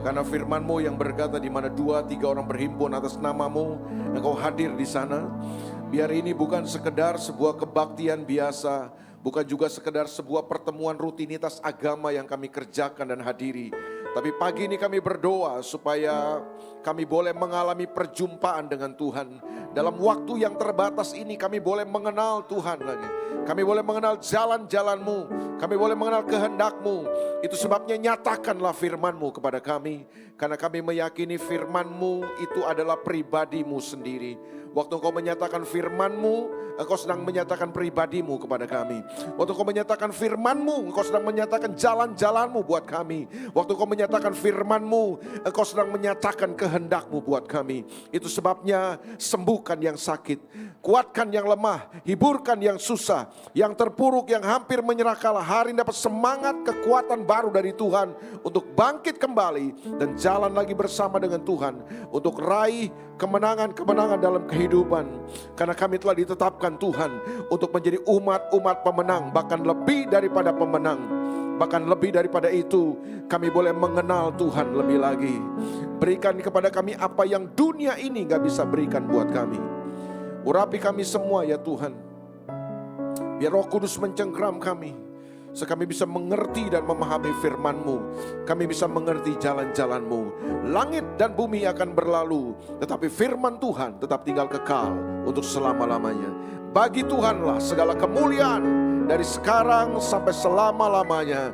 Karena firman-Mu yang berkata di mana 2-3 orang berhimpun atas nama-Mu, Engkau hadir di sana. Biar ini bukan sekedar sebuah kebaktian biasa, bukan juga sekedar sebuah pertemuan rutinitas agama yang kami kerjakan dan hadiri. Tapi pagi ini kami berdoa supaya kami boleh mengalami perjumpaan dengan Tuhan. Dalam waktu yang terbatas ini kami boleh mengenal Tuhan lagi. Kami boleh mengenal jalan-jalan-Mu. Kami boleh mengenal kehendak-Mu. Itu sebabnya nyatakanlah firman-Mu kepada kami. Karena kami meyakini firman-Mu itu adalah pribadi-Mu sendiri. Waktu Engkau menyatakan firman-Mu, Engkau sedang menyatakan pribadi-Mu kepada kami. Waktu Engkau menyatakan firman-Mu, Engkau sedang menyatakan jalan-jalan-Mu buat kami. Waktu Engkau menyatakan firman-Mu, Engkau sedang menyatakan kehendak-Mu buat kami. Itu sebabnya sembuhkan yang sakit, kuatkan yang lemah, hiburkan yang susah, yang terpuruk, yang hampir menyerah kalah. Hari ini dapat semangat, kekuatan baru dari Tuhan untuk bangkit kembali dan jalan lagi bersama dengan Tuhan untuk raih kemenangan-kemenangan dalam kehidupan. Karena kami telah ditetapkan Tuhan untuk menjadi umat-umat pemenang, bahkan lebih daripada pemenang. Bahkan lebih daripada itu, kami boleh mengenal Tuhan lebih lagi. Berikan kepada kami apa yang dunia ini gak bisa berikan buat kami. Urapi kami semua ya Tuhan. Biar Roh Kudus mencengkram kami, supaya kami bisa mengerti dan memahami firman-Mu. Kami bisa mengerti jalan-jalan-Mu. Langit dan bumi akan berlalu, tetapi firman Tuhan tetap tinggal kekal untuk selama-lamanya. Bagi Tuhanlah segala kemuliaan dari sekarang sampai selama-lamanya.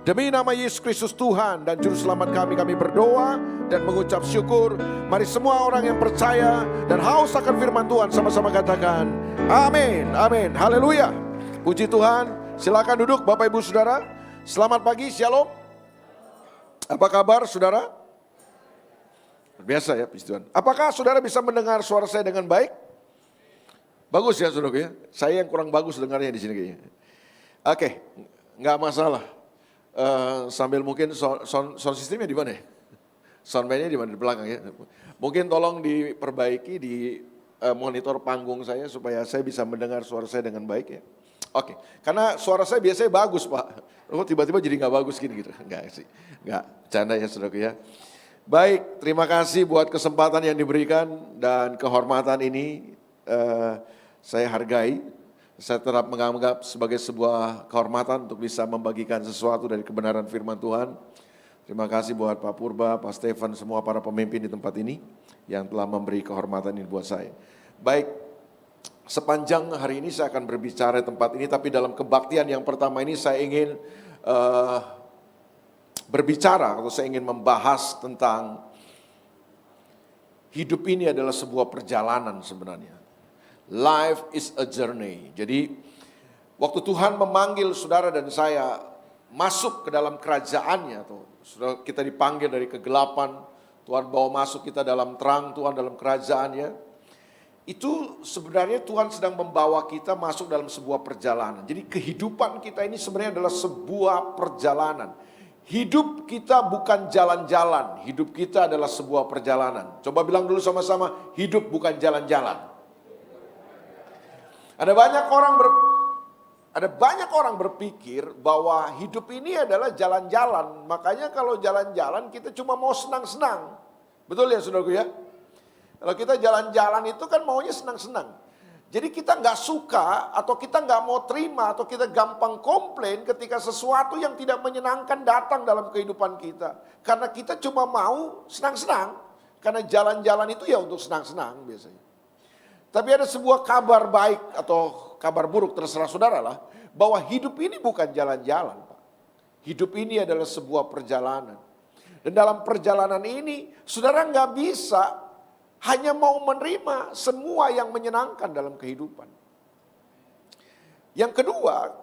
Demi nama Yesus Kristus Tuhan dan Juru Selamat kami berdoa dan mengucap syukur. Mari semua orang yang percaya dan haus akan firman Tuhan sama-sama katakan amin, amin, haleluya. Puji Tuhan. Silakan duduk Bapak Ibu Saudara. Selamat pagi, shalom. Apa kabar saudara? Biasa ya, puji Tuhan. Apakah saudara bisa mendengar suara saya dengan baik? Bagus ya saudara ya. Saya yang kurang bagus dengarnya di sini kayaknya. Oke, nggak masalah. Sambil mungkin sound systemnya di mana ya? Soundman-nya di mana, di belakang ya. Mungkin tolong diperbaiki di monitor panggung saya supaya saya bisa mendengar suara saya dengan baik ya. Oke, karena suara saya biasanya bagus Pak. Oh tiba-tiba jadi nggak bagus gini gitu. Enggak sih, enggak, canda ya saudaraku ya. Baik, terima kasih buat kesempatan yang diberikan dan kehormatan ini saya hargai. Saya tetap menganggap sebagai sebuah kehormatan untuk bisa membagikan sesuatu dari kebenaran firman Tuhan. Terima kasih buat Pak Purba, Pak Stefan, semua para pemimpin di tempat ini yang telah memberi kehormatan ini buat saya. Baik, sepanjang hari ini saya akan berbicara di tempat ini, tapi dalam kebaktian yang pertama ini saya ingin berbicara atau saya ingin membahas tentang hidup ini adalah sebuah perjalanan sebenarnya. Life is a journey. Jadi waktu Tuhan memanggil saudara dan saya masuk ke dalam kerajaannya, atau kita dipanggil dari kegelapan, Tuhan bawa masuk kita dalam terang Tuhan dalam kerajaannya. Itu sebenarnya Tuhan sedang membawa kita masuk dalam sebuah perjalanan. Jadi kehidupan kita ini sebenarnya adalah sebuah perjalanan. Hidup kita bukan jalan-jalan, hidup kita adalah sebuah perjalanan. Coba bilang dulu sama-sama, hidup bukan jalan-jalan. Ada banyak orang berpikir bahwa hidup ini adalah jalan-jalan. Makanya kalau jalan-jalan kita cuma mau senang-senang. Betul ya saudaraku ya? Kalau kita jalan-jalan itu kan maunya senang-senang. Jadi kita nggak suka atau kita nggak mau terima atau kita gampang komplain ketika sesuatu yang tidak menyenangkan datang dalam kehidupan kita. Karena kita cuma mau senang-senang. Karena jalan-jalan itu ya untuk senang-senang biasanya. Tapi ada sebuah kabar baik atau kabar buruk terserah saudara lah. Bahwa hidup ini bukan jalan-jalan Pak. Hidup ini adalah sebuah perjalanan. Dan dalam perjalanan ini saudara nggak bisa hanya mau menerima semua yang menyenangkan dalam kehidupan. Yang kedua,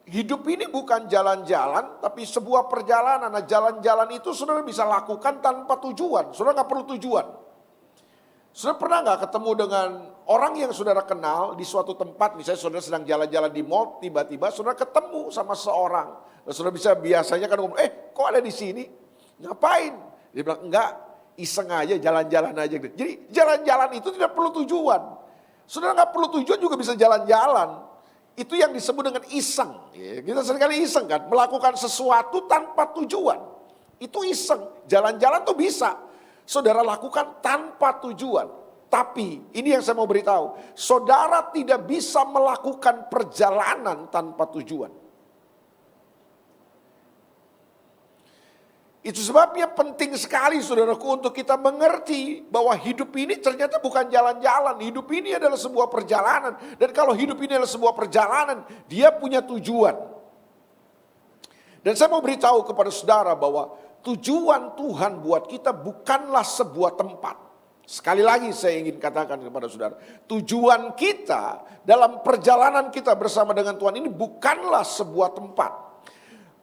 hidup ini bukan jalan-jalan, tapi sebuah perjalanan. Nah, jalan-jalan itu saudara bisa lakukan tanpa tujuan. Saudara nggak perlu tujuan. Saudara pernah nggak ketemu dengan orang yang saudara kenal di suatu tempat, misalnya saudara sedang jalan-jalan di mall, tiba-tiba saudara ketemu sama seorang. Nah, saudara bisa biasanya kan ngomong, kok ada di sini? Ngapain? Dia bilang, enggak. Iseng aja, jalan-jalan aja. Jadi jalan-jalan itu tidak perlu tujuan. Saudara nggak perlu tujuan juga bisa jalan-jalan. Itu yang disebut dengan iseng. Kita seringkali iseng kan, melakukan sesuatu tanpa tujuan. Itu iseng, jalan-jalan tuh bisa. Saudara lakukan tanpa tujuan. Tapi ini yang saya mau beritahu, saudara tidak bisa melakukan perjalanan tanpa tujuan. Itu sebabnya penting sekali saudaraku untuk kita mengerti bahwa hidup ini ternyata bukan jalan-jalan. Hidup ini adalah sebuah perjalanan. Dan kalau hidup ini adalah sebuah perjalanan, dia punya tujuan. Dan saya mau beritahu kepada saudara bahwa tujuan Tuhan buat kita bukanlah sebuah tempat. Sekali lagi saya ingin katakan kepada saudara, tujuan kita dalam perjalanan kita bersama dengan Tuhan ini bukanlah sebuah tempat.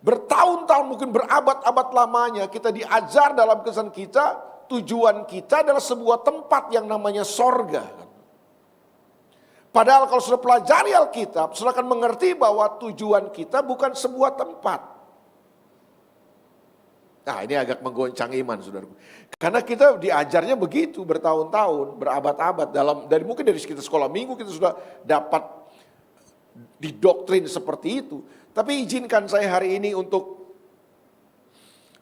Bertahun-tahun mungkin berabad-abad lamanya kita diajar dalam kesan kita, tujuan kita adalah sebuah tempat yang namanya sorga. Padahal kalau sudah pelajari Alkitab, sudah akan mengerti bahwa tujuan kita bukan sebuah tempat. Nah ini agak menggoncang iman saudaraku. Karena kita diajarnya begitu bertahun-tahun, berabad-abad. Mungkin dari kita sekolah minggu kita sudah dapat didoktrin seperti itu. Tapi izinkan saya hari ini untuk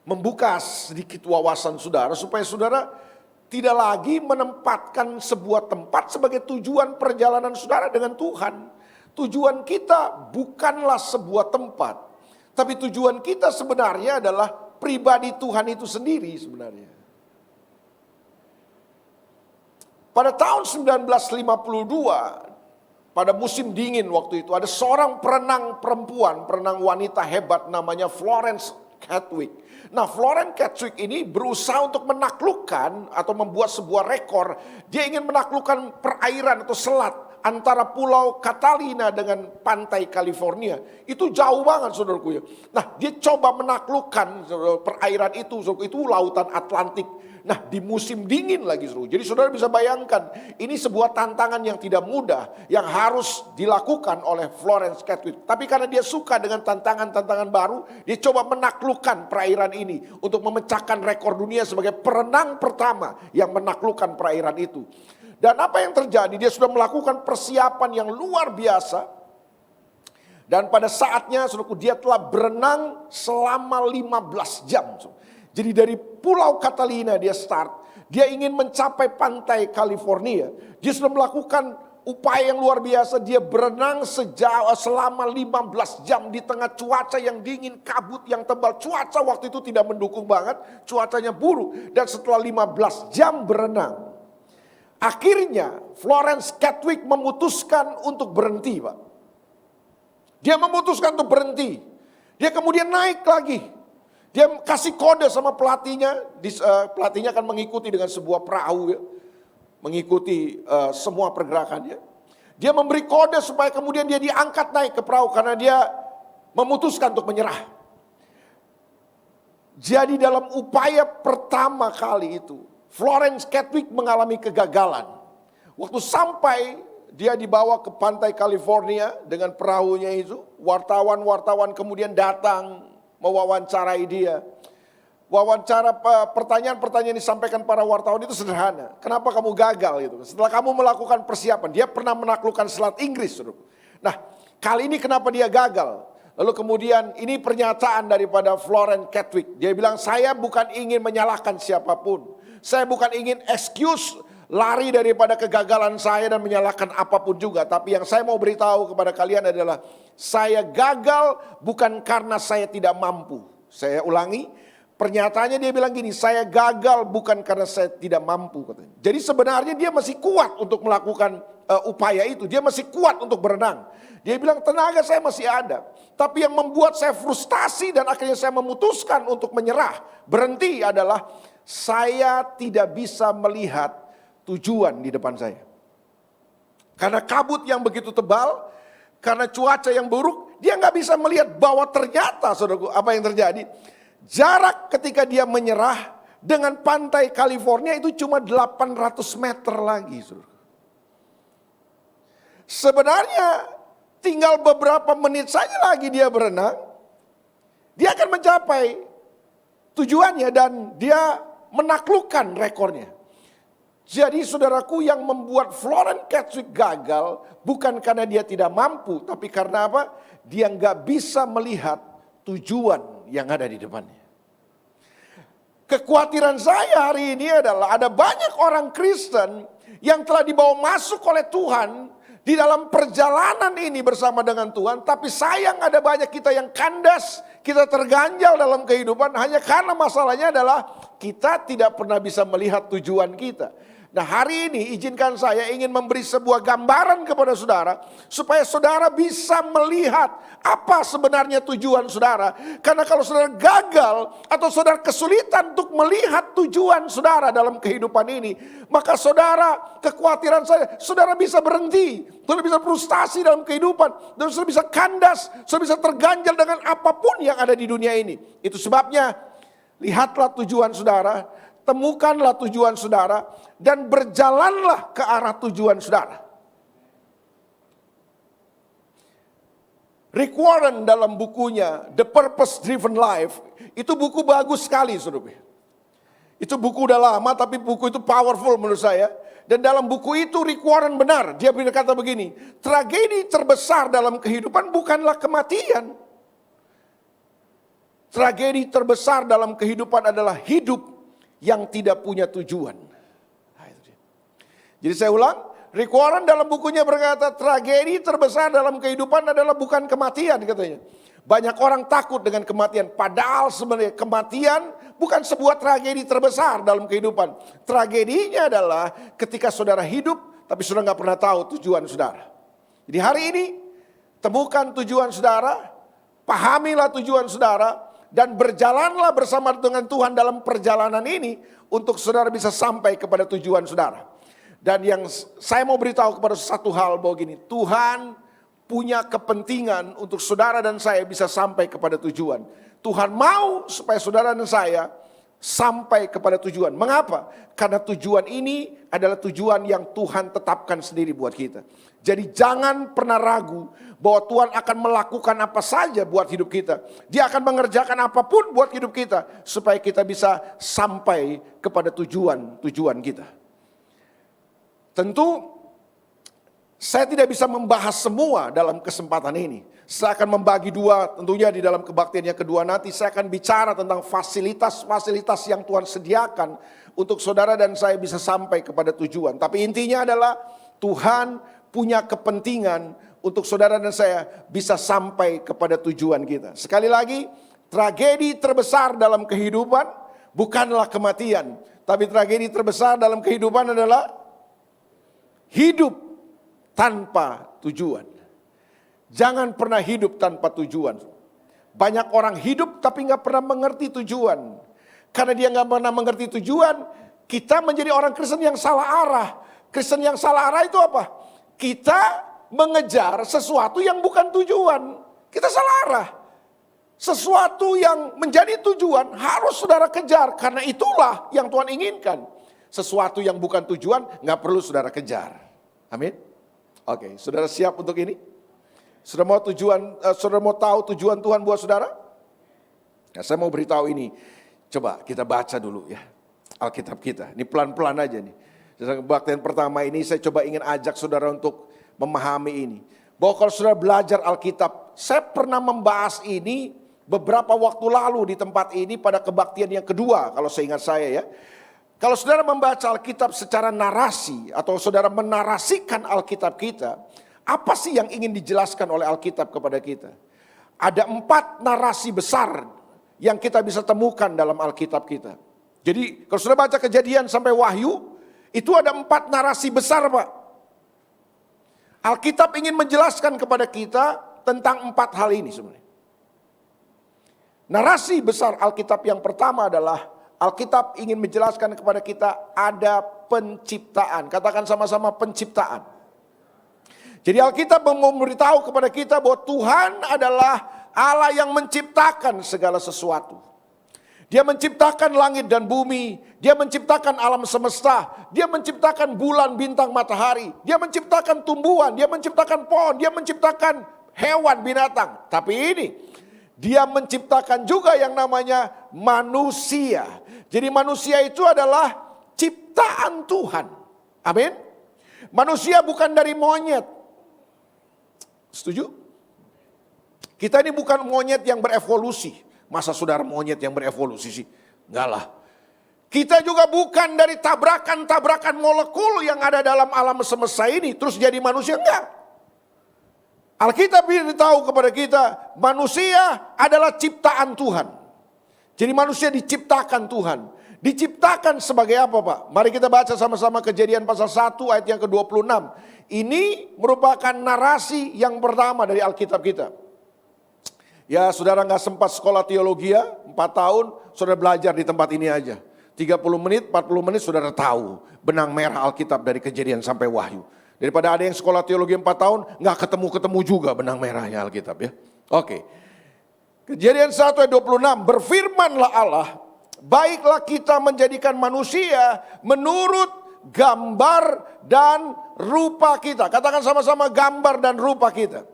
membuka sedikit wawasan saudara supaya saudara tidak lagi menempatkan sebuah tempat sebagai tujuan perjalanan saudara dengan Tuhan. Tujuan kita bukanlah sebuah tempat, tapi tujuan kita sebenarnya adalah pribadi Tuhan itu sendiri sebenarnya. Pada tahun 1952, pada musim dingin waktu itu, ada seorang perenang perempuan, perenang wanita hebat namanya Florence Chadwick. Nah, Florence Chadwick ini berusaha untuk menaklukkan atau membuat sebuah rekor. Dia ingin menaklukkan perairan atau selat antara pulau Catalina dengan pantai California. Itu jauh banget saudaraku ya. Nah, dia coba menaklukkan perairan itu lautan Atlantik. Nah, di musim dingin lagi saudara. Jadi saudara bisa bayangkan, ini sebuah tantangan yang tidak mudah yang harus dilakukan oleh Florence Chadwick. Tapi karena dia suka dengan tantangan-tantangan baru, dia coba menaklukkan perairan ini untuk memecahkan rekor dunia sebagai perenang pertama yang menaklukkan perairan itu. Dan apa yang terjadi? Dia sudah melakukan persiapan yang luar biasa. Dan pada saatnya saudaraku, dia telah berenang selama 15 jam. Jadi dari pulau Catalina dia start. Dia ingin mencapai pantai California. Dia sudah melakukan upaya yang luar biasa. Dia berenang selama 15 jam di tengah cuaca yang dingin, kabut yang tebal. Cuaca waktu itu tidak mendukung banget. Cuacanya buruk. Dan setelah 15 jam berenang, akhirnya Florence Chadwick memutuskan untuk berhenti, Pak. Dia memutuskan untuk berhenti. Dia kemudian naik lagi. Dia kasih kode sama pelatihnya. Pelatihnya akan mengikuti dengan sebuah perahu ya. Mengikuti semua pergerakannya. Dia memberi kode supaya kemudian dia diangkat naik ke perahu. Karena dia memutuskan untuk menyerah. Jadi dalam upaya pertama kali itu, Florence Chadwick mengalami kegagalan. Waktu sampai dia dibawa ke pantai California dengan perahunya itu. Wartawan-wartawan kemudian datang mewawancarai dia. Pertanyaan-pertanyaan yang disampaikan para wartawan itu sederhana. Kenapa kamu gagal gitu? Setelah kamu melakukan persiapan, dia pernah menaklukkan Selat Inggris. Nah, kali ini kenapa dia gagal? Lalu kemudian ini pernyataan daripada Florence Chadwick. Dia bilang, saya bukan ingin menyalahkan siapapun. Saya bukan ingin excuse lari daripada kegagalan saya dan menyalahkan apapun juga. Tapi yang saya mau beritahu kepada kalian adalah, saya gagal bukan karena saya tidak mampu. Saya ulangi, pernyataannya dia bilang gini, saya gagal bukan karena saya tidak mampu. Katanya. Jadi sebenarnya dia masih kuat untuk melakukan upaya itu. Dia masih kuat untuk berenang. Dia bilang tenaga saya masih ada. Tapi yang membuat saya frustasi dan akhirnya saya memutuskan untuk menyerah, berhenti adalah saya tidak bisa melihat tujuan di depan saya. Karena kabut yang begitu tebal, karena cuaca yang buruk, dia nggak bisa melihat bahwa ternyata, saudaraku, apa yang terjadi? Jarak ketika dia menyerah dengan pantai California itu cuma 800 meter lagi, saudaraku. Sebenarnya tinggal beberapa menit saja lagi dia berenang, dia akan mencapai tujuannya dan dia menaklukkan rekornya. Jadi saudaraku, yang membuat Florence Chadwick gagal bukan karena dia tidak mampu, tapi karena apa? Dia nggak bisa melihat tujuan yang ada di depannya. Kekhawatiran saya hari ini adalah ada banyak orang Kristen yang telah dibawa masuk oleh Tuhan di dalam perjalanan ini bersama dengan Tuhan. Tapi sayang ada banyak kita yang kandas, kita terganjal dalam kehidupan hanya karena masalahnya adalah kita tidak pernah bisa melihat tujuan kita. Nah, hari ini izinkan saya ingin memberi sebuah gambaran kepada saudara supaya saudara bisa melihat apa sebenarnya tujuan saudara. Karena kalau saudara gagal atau saudara kesulitan untuk melihat tujuan saudara dalam kehidupan ini, maka saudara, kekhawatiran saya, saudara bisa berhenti, saudara bisa frustasi dalam kehidupan, dan saudara bisa kandas, saudara bisa terganjal dengan apapun yang ada di dunia ini. Itu sebabnya lihatlah tujuan saudara, temukanlah tujuan saudara, dan berjalanlah ke arah tujuan saudara. Rick Warren dalam bukunya The Purpose Driven Life, itu buku bagus sekali saudara. Itu buku udah lama tapi buku itu powerful menurut saya. Dan dalam buku itu Rick Warren benar, dia berkata begini, tragedi terbesar dalam kehidupan bukanlah kematian. Tragedi terbesar dalam kehidupan adalah hidup yang tidak punya tujuan. Jadi saya ulang, Rick Warren dalam bukunya berkata, tragedi terbesar dalam kehidupan adalah bukan kematian katanya. Banyak orang takut dengan kematian, padahal sebenarnya kematian bukan sebuah tragedi terbesar dalam kehidupan. Tragedinya adalah ketika saudara hidup, tapi saudara nggak pernah tahu tujuan saudara. Jadi hari ini, temukan tujuan saudara, pahamilah tujuan saudara, dan berjalanlah bersama dengan Tuhan dalam perjalanan ini untuk saudara bisa sampai kepada tujuan saudara. Dan yang saya mau beritahu kepada satu hal bahwa gini, Tuhan punya kepentingan untuk saudara dan saya bisa sampai kepada tujuan. Tuhan mau supaya saudara dan saya sampai kepada tujuan. Mengapa? Karena tujuan ini adalah tujuan yang Tuhan tetapkan sendiri buat kita. Jadi jangan pernah ragu bahwa Tuhan akan melakukan apa saja buat hidup kita. Dia akan mengerjakan apapun buat hidup kita supaya kita bisa sampai kepada tujuan kita. Tentu saya tidak bisa membahas semua dalam kesempatan ini. Saya akan membagi dua, tentunya di dalam kebaktian yang kedua nanti saya akan bicara tentang fasilitas-fasilitas yang Tuhan sediakan untuk saudara dan saya bisa sampai kepada tujuan. Tapi intinya adalah Tuhan punya kepentingan untuk saudara dan saya bisa sampai kepada tujuan kita. Sekali lagi, tragedi terbesar dalam kehidupan bukanlah kematian, tapi tragedi terbesar dalam kehidupan adalah hidup tanpa tujuan. Jangan pernah hidup tanpa tujuan. Banyak orang hidup tapi gak pernah mengerti tujuan. Karena dia gak pernah mengerti tujuan, kita menjadi orang Kristen yang salah arah. Kristen yang salah arah itu apa? Kita mengejar sesuatu yang bukan tujuan. Kita salah arah. Sesuatu yang menjadi tujuan harus saudara kejar. Karena itulah yang Tuhan inginkan. Sesuatu yang bukan tujuan gak perlu saudara kejar. Amin. Oke, saudara siap untuk ini? Saudara mau tahu tujuan Tuhan buat saudara? Nah, saya mau beritahu ini. Coba kita baca dulu ya Alkitab kita. Ini pelan-pelan aja nih. Dalam kebaktian pertama ini saya coba ingin ajak saudara untuk memahami ini. Bahwa kalau saudara belajar Alkitab, saya pernah membahas ini beberapa waktu lalu di tempat ini pada kebaktian yang kedua kalau seingat saya ya. Kalau saudara membaca Alkitab secara narasi atau saudara menarasikan Alkitab kita, apa sih yang ingin dijelaskan oleh Alkitab kepada kita? Ada 4 narasi besar yang kita bisa temukan dalam Alkitab kita. Jadi kalau saudara baca Kejadian sampai Wahyu, itu ada 4 narasi besar Pak. Alkitab ingin menjelaskan kepada kita tentang 4 hal ini sebenarnya. Narasi besar Alkitab yang pertama adalah Alkitab ingin menjelaskan kepada kita ada penciptaan. Katakan sama-sama penciptaan. Jadi Alkitab memberitahu kepada kita bahwa Tuhan adalah Allah yang menciptakan segala sesuatu. Dia menciptakan langit dan bumi. Dia menciptakan alam semesta. Dia menciptakan bulan, bintang, matahari. Dia menciptakan tumbuhan. Dia menciptakan pohon. Dia menciptakan hewan, binatang. Tapi ini, Dia menciptakan juga yang namanya manusia. Jadi manusia itu adalah ciptaan Tuhan. Amin. Manusia bukan dari monyet. Setuju? Kita ini bukan monyet yang berevolusi. Masa saudara monyet yang berevolusi sih? Enggak lah. Kita juga bukan dari tabrakan-tabrakan molekul yang ada dalam alam semesta ini terus jadi manusia, enggak. Alkitab beritahu kepada kita, manusia adalah ciptaan Tuhan. Jadi manusia diciptakan Tuhan. Diciptakan sebagai apa, Pak? Mari kita baca sama-sama Kejadian pasal 1 ayat yang ke-26. Ini merupakan narasi yang pertama dari Alkitab kita. Ya, saudara nggak sempat sekolah teologi ya, 4 tahun, saudara belajar di tempat ini aja. 30 menit, 40 menit saudara tahu benang merah Alkitab dari Kejadian sampai Wahyu. Daripada ada yang sekolah teologi 4 tahun, nggak ketemu-ketemu juga benang merahnya Alkitab ya. Oke. Kejadian 1 ayat 26, berfirmanlah Allah, baiklah kita menjadikan manusia menurut gambar dan rupa kita. Katakan sama-sama, gambar dan rupa kita.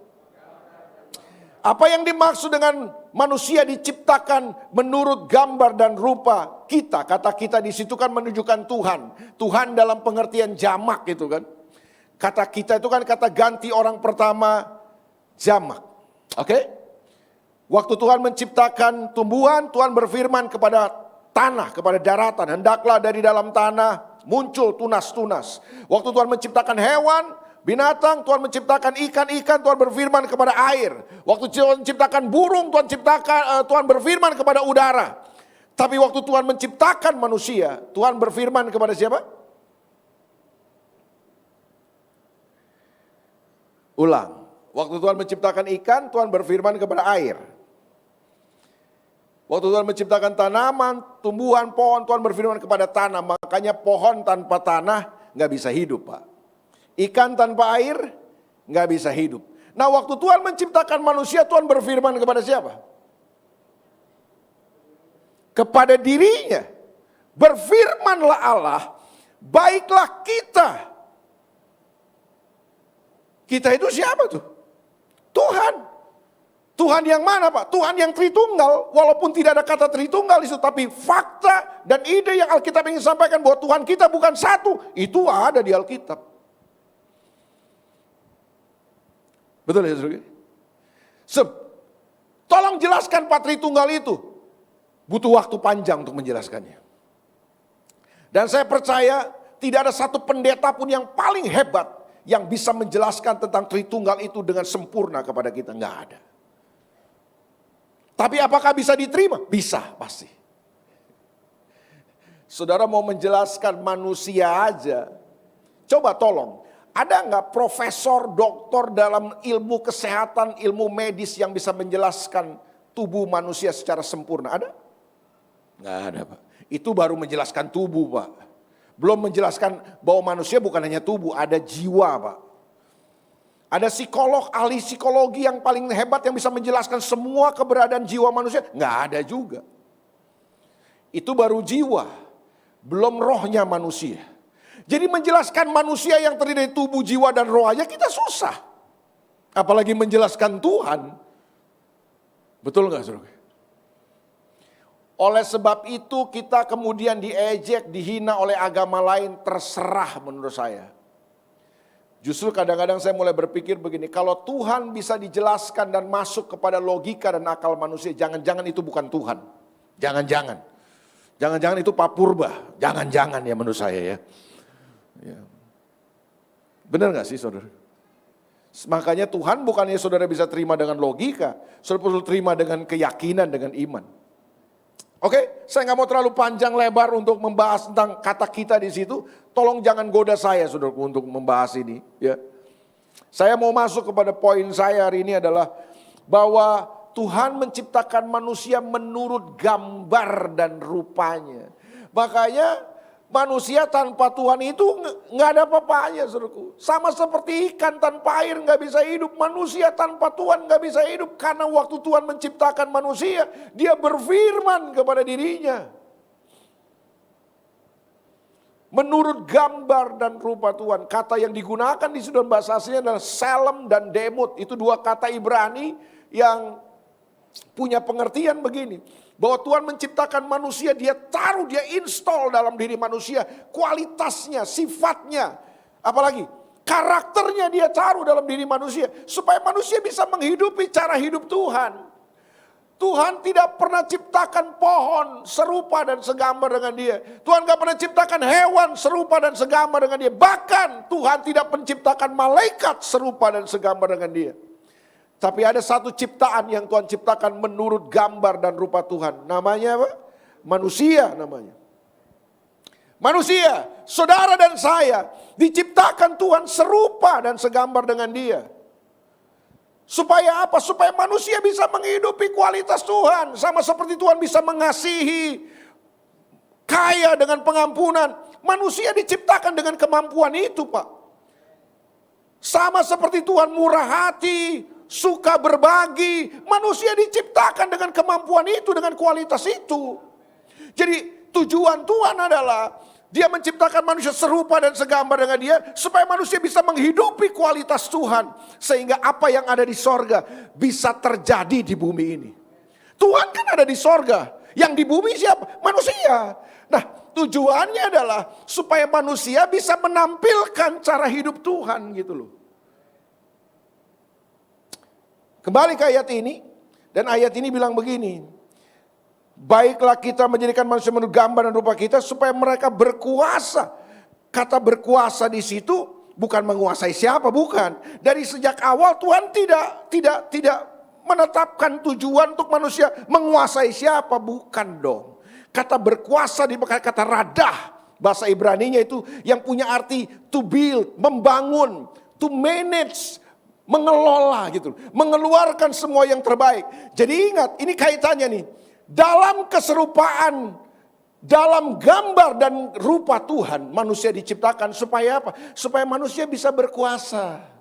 Apa yang dimaksud dengan manusia diciptakan menurut gambar dan rupa kita? Kata kita di situ kan menunjukkan Tuhan. Tuhan dalam pengertian jamak gitu kan. Kata kita itu kan kata ganti orang pertama jamak. Oke? Waktu Tuhan menciptakan tumbuhan, Tuhan berfirman kepada tanah, kepada daratan, hendaklah dari dalam tanah muncul tunas-tunas. Waktu Tuhan menciptakan hewan, binatang, Tuhan menciptakan ikan-ikan, Tuhan berfirman kepada air. Waktu Tuhan menciptakan burung, Tuhan berfirman kepada udara. Tapi waktu Tuhan menciptakan manusia, Tuhan berfirman kepada siapa? Ulang. Waktu Tuhan menciptakan ikan, Tuhan berfirman kepada air. Waktu Tuhan menciptakan tanaman, tumbuhan, pohon, Tuhan berfirman kepada tanah. Makanya pohon tanpa tanah nggak bisa hidup, Pak. Ikan tanpa air nggak bisa hidup. Nah, waktu Tuhan menciptakan manusia, Tuhan berfirman kepada siapa? Kepada dirinya. Berfirmanlah Allah, baiklah kita. Kita itu siapa tuh? Tuhan. Tuhan yang mana, Pak? Tuhan yang Tritunggal. Walaupun tidak ada kata Tritunggal di situ, tapi fakta dan ide yang Alkitab ingin sampaikan bahwa Tuhan kita bukan satu, itu ada di Alkitab. Betul ya, saudara? Tolong jelaskan Pak Tritunggal itu. Butuh waktu panjang untuk menjelaskannya. Dan saya percaya tidak ada satu pendeta pun yang paling hebat yang bisa menjelaskan tentang Tritunggal itu dengan sempurna kepada kita. Enggak ada. Tapi apakah bisa diterima? Bisa, pasti. Saudara mau menjelaskan manusia aja. Coba tolong, ada nggak profesor, doktor dalam ilmu kesehatan, ilmu medis yang bisa menjelaskan tubuh manusia secara sempurna? Ada? Nggak ada, Pak. Itu baru menjelaskan tubuh, Pak. Belum menjelaskan bahwa manusia bukan hanya tubuh, ada jiwa, Pak. Ada psikolog, ahli psikologi yang paling hebat yang bisa menjelaskan semua keberadaan jiwa manusia. Nggak ada juga. Itu baru jiwa, belum rohnya manusia. Jadi menjelaskan manusia yang terdiri dari tubuh, jiwa, dan roh aja kita susah. Apalagi menjelaskan Tuhan. Betul nggak, saudara? Oleh sebab itu kita kemudian diejek, dihina oleh agama lain, terserah menurut saya. Justru kadang-kadang saya mulai berpikir begini, kalau Tuhan bisa dijelaskan dan masuk kepada logika dan akal manusia, jangan-jangan itu bukan Tuhan. Jangan-jangan. Jangan-jangan itu Pak Purba. Jangan-jangan ya menurut saya ya. Benar gak sih saudara? Makanya Tuhan bukannya saudara bisa terima dengan logika, saudara perlu terima dengan keyakinan, dengan iman. Oke, saya nggak mau terlalu panjang lebar untuk membahas tentang kata kita di situ. Tolong jangan goda saya, saudara, untuk membahas ini. Ya, saya mau masuk kepada poin saya hari ini adalah bahwa Tuhan menciptakan manusia menurut gambar dan rupanya. Makanya manusia tanpa Tuhan itu nggak ada apa-apanya, saudaraku. Sama seperti ikan tanpa air nggak bisa hidup, manusia tanpa Tuhan nggak bisa hidup. Karena waktu Tuhan menciptakan manusia, Dia berfirman kepada dirinya. Menurut gambar dan rupa Tuhan. Kata yang digunakan di dalam bahasa aslinya adalah selem dan demut. Itu dua kata Ibrani yang punya pengertian begini. Bahwa Tuhan menciptakan manusia, Dia taruh, Dia install dalam diri manusia. Kualitasnya, sifatnya, apalagi karakternya Dia taruh dalam diri manusia. Supaya manusia bisa menghidupi cara hidup Tuhan. Tuhan tidak pernah ciptakan pohon serupa dan segambar dengan dia. Tuhan gak pernah ciptakan hewan serupa dan segambar dengan dia. Bahkan Tuhan tidak menciptakan malaikat serupa dan segambar dengan dia. Tapi ada satu ciptaan yang Tuhan ciptakan menurut gambar dan rupa Tuhan. Namanya apa? Manusia namanya. Manusia, saudara dan saya, diciptakan Tuhan serupa dan segambar dengan dia. Supaya apa? Supaya manusia bisa menghidupi kualitas Tuhan. Sama seperti Tuhan bisa mengasihi, kaya dengan pengampunan. Manusia diciptakan dengan kemampuan itu, Pak. Sama seperti Tuhan murah hati, suka berbagi. Manusia diciptakan dengan kemampuan itu, dengan kualitas itu. Jadi tujuan Tuhan adalah Dia menciptakan manusia serupa dan segambar dengan dia, supaya manusia bisa menghidupi kualitas Tuhan. Sehingga apa yang ada di sorga bisa terjadi di bumi ini. Tuhan kan ada di sorga, yang di bumi siapa? Manusia. Nah, tujuannya adalah supaya manusia bisa menampilkan cara hidup Tuhan gitu loh. Kembali ke ayat ini, dan ayat ini bilang begini. Baiklah kita menjadikan manusia menurut gambar dan rupa kita supaya mereka berkuasa. Kata berkuasa di situ bukan menguasai siapa, bukan. Dari sejak awal Tuhan tidak menetapkan tujuan untuk manusia menguasai siapa, bukan dong. Kata berkuasa dipakai kata radah, bahasa Ibraninya itu yang punya arti to build, membangun, to manage, mengelola gitu. Mengeluarkan semua yang terbaik. Jadi ingat, ini kaitannya nih. Dalam keserupaan, dalam gambar dan rupa Tuhan, manusia diciptakan supaya apa? Supaya manusia bisa berkuasa.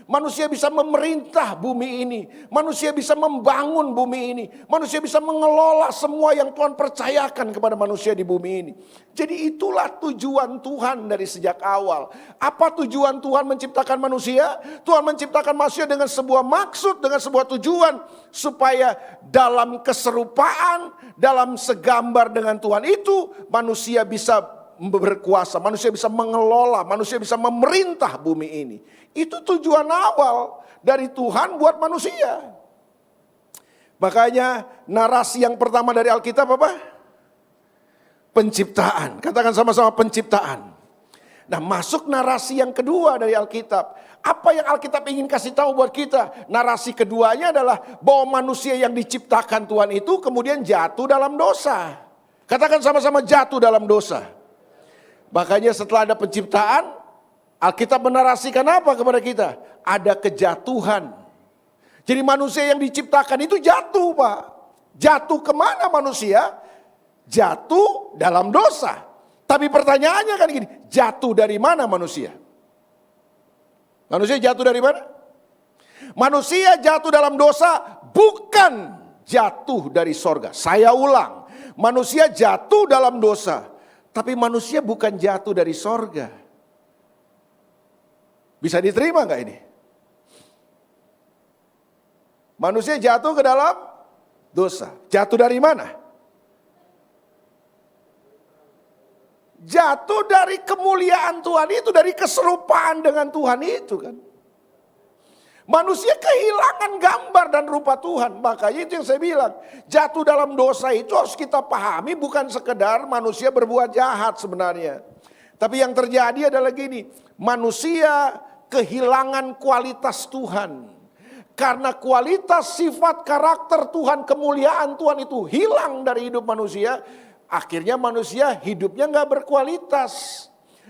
Manusia bisa memerintah bumi ini. Manusia bisa membangun bumi ini. Manusia bisa mengelola semua yang Tuhan percayakan kepada manusia di bumi ini. Jadi itulah tujuan Tuhan dari sejak awal. Apa tujuan Tuhan menciptakan manusia? Tuhan menciptakan manusia dengan sebuah maksud, dengan sebuah tujuan. Supaya dalam keserupaan, dalam segambar dengan Tuhan itu, manusia bisa berkuasa, manusia bisa mengelola, manusia bisa memerintah bumi ini. Itu tujuan awal dari Tuhan buat manusia. Makanya narasi yang pertama dari Alkitab apa? Penciptaan. Katakan sama-sama penciptaan. Nah, masuk narasi yang kedua dari Alkitab. Apa yang Alkitab ingin kasih tahu buat kita? Narasi keduanya adalah bahwa manusia yang diciptakan Tuhan itu kemudian jatuh dalam dosa. Katakan sama-sama jatuh dalam dosa. Makanya setelah ada penciptaan, Alkitab menarasikan apa kepada kita? Ada kejatuhan. Jadi manusia yang diciptakan itu jatuh, Pak. Jatuh kemana manusia? Jatuh dalam dosa. Tapi pertanyaannya kan gini, jatuh dari mana manusia? Manusia jatuh dari mana? Manusia jatuh dalam dosa bukan jatuh dari sorga. Saya ulang, manusia jatuh dalam dosa. Tapi manusia bukan jatuh dari sorga. Bisa diterima gak ini? Manusia jatuh ke dalam dosa. Jatuh dari mana? Jatuh dari kemuliaan Tuhan itu, dari keserupaan dengan Tuhan itu kan. Manusia kehilangan gambar dan rupa Tuhan. Makanya itu yang saya bilang, jatuh dalam dosa itu harus kita pahami bukan sekedar manusia berbuat jahat sebenarnya. Tapi yang terjadi adalah gini, manusia kehilangan kualitas Tuhan. Karena kualitas sifat karakter Tuhan, kemuliaan Tuhan itu hilang dari hidup manusia. Akhirnya manusia hidupnya gak berkualitas.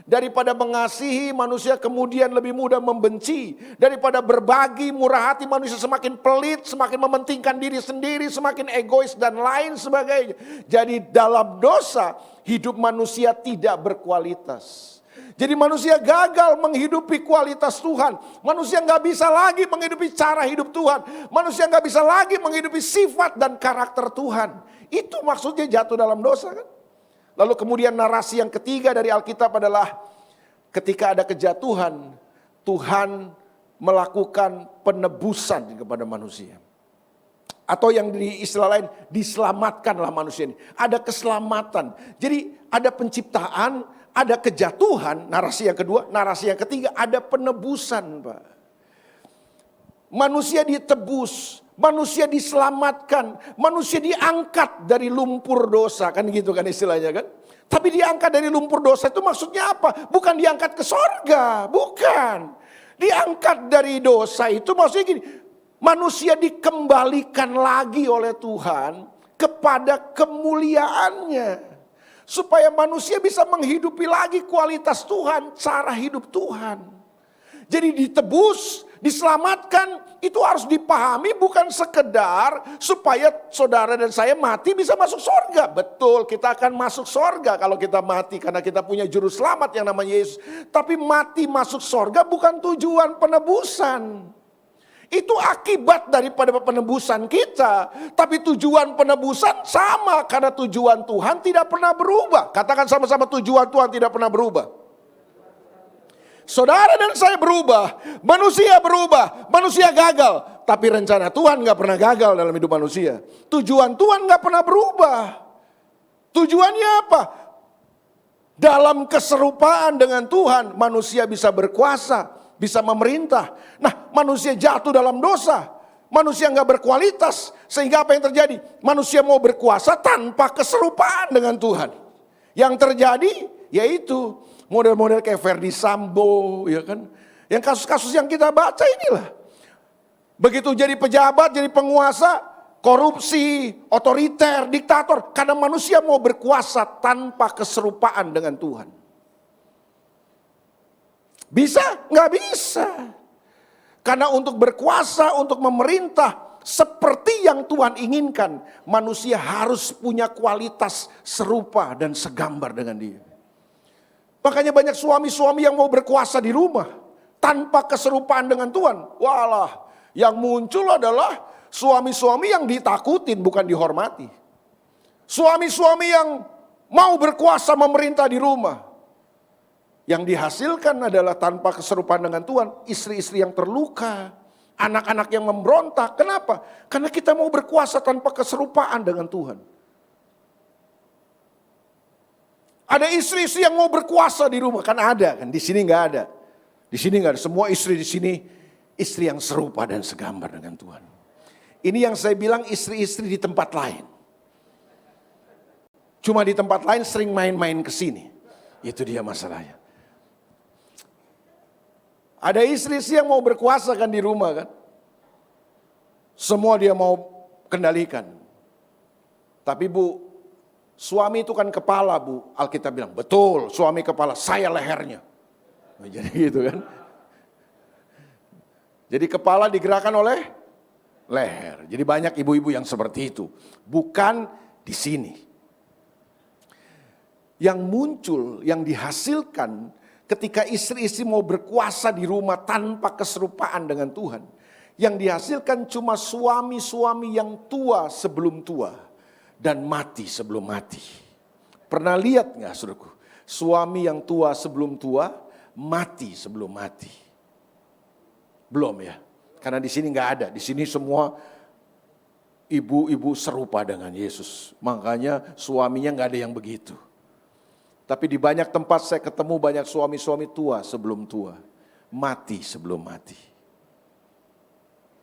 Daripada mengasihi, manusia kemudian lebih mudah membenci. Daripada berbagi, murah hati, manusia semakin pelit, semakin mementingkan diri sendiri, semakin egois dan lain sebagainya. Jadi dalam dosa, hidup manusia tidak berkualitas. Jadi manusia gagal menghidupi kualitas Tuhan. Manusia gak bisa lagi menghidupi cara hidup Tuhan. Manusia gak bisa lagi menghidupi sifat dan karakter Tuhan. Itu maksudnya jatuh dalam dosa kan. Lalu kemudian narasi yang ketiga dari Alkitab adalah ketika ada kejatuhan, Tuhan melakukan penebusan kepada manusia. Atau yang di istilah lain, diselamatkanlah manusia ini. Ada keselamatan. Jadi ada penciptaan, ada kejatuhan, narasi yang kedua. Narasi yang ketiga, ada penebusan, Pak. Manusia ditebus. Manusia diselamatkan, manusia diangkat dari lumpur dosa, kan gitu kan istilahnya kan. Tapi diangkat dari lumpur dosa itu maksudnya apa? Bukan diangkat ke sorga, bukan. Diangkat dari dosa itu maksudnya gini, manusia dikembalikan lagi oleh Tuhan kepada kemuliaannya. Supaya manusia bisa menghidupi lagi kualitas Tuhan, cara hidup Tuhan. Jadi ditebus, diselamatkan, itu harus dipahami bukan sekedar supaya saudara dan saya mati bisa masuk sorga. Betul, kita akan masuk sorga kalau kita mati karena kita punya juru selamat yang namanya Yesus. Tapi mati masuk sorga bukan tujuan penebusan. Itu akibat daripada penebusan kita. Tapi tujuan penebusan sama karena tujuan Tuhan tidak pernah berubah. Katakan sama-sama, tujuan Tuhan tidak pernah berubah. Saudara dan saya berubah, manusia gagal. Tapi rencana Tuhan gak pernah gagal dalam hidup manusia. Tujuan Tuhan gak pernah berubah. Tujuannya apa? Dalam keserupaan dengan Tuhan, manusia bisa berkuasa, bisa memerintah. Nah, manusia jatuh dalam dosa. Manusia gak berkualitas. Sehingga apa yang terjadi? Manusia mau berkuasa tanpa keserupaan dengan Tuhan. Yang terjadi yaitu model-model kayak Ferdi Sambo, ya kan? Yang kasus-kasus yang kita baca inilah. Begitu jadi pejabat, jadi penguasa, korupsi, otoriter, diktator. Karena manusia mau berkuasa tanpa keserupaan dengan Tuhan. Bisa? Nggak bisa. Karena untuk berkuasa, untuk memerintah, seperti yang Tuhan inginkan, manusia harus punya kualitas serupa dan segambar dengan Dia. Makanya banyak suami-suami yang mau berkuasa di rumah tanpa keserupaan dengan Tuhan. Walah, yang muncul adalah suami-suami yang ditakutin bukan dihormati. Suami-suami yang mau berkuasa memerintah di rumah. Yang dihasilkan adalah tanpa keserupaan dengan Tuhan, istri-istri yang terluka, anak-anak yang memberontak. Kenapa? Karena kita mau berkuasa tanpa keserupaan dengan Tuhan. Ada istri-istri yang mau berkuasa di rumah, kan ada kan? Di sini nggak ada. Di sini nggak ada. Semua istri di sini istri yang serupa dan segambar dengan Tuhan. Ini yang saya bilang istri-istri di tempat lain. Cuma di tempat lain sering main-main ke sini. Itu dia masalahnya. Ada istri-istri yang mau berkuasa kan di rumah kan? Semua dia mau kendalikan. Tapi Bu, suami itu kan kepala Bu, Alkitab bilang, betul suami kepala, saya lehernya. Nah, jadi gitu kan. Jadi kepala digerakkan oleh leher. Jadi banyak ibu-ibu yang seperti itu. Bukan di sini. Yang muncul, yang dihasilkan ketika istri-istri mau berkuasa di rumah tanpa keserupaan dengan Tuhan. Yang dihasilkan cuma suami-suami yang tua sebelum tua. Dan mati sebelum mati. Pernah lihat gak saudaraku? Suami yang tua sebelum tua, mati sebelum mati. Belum ya? Karena di sini gak ada. Di sini semua ibu-ibu serupa dengan Yesus. Makanya suaminya gak ada yang begitu. Tapi di banyak tempat saya ketemu banyak suami-suami tua sebelum tua. Mati sebelum mati.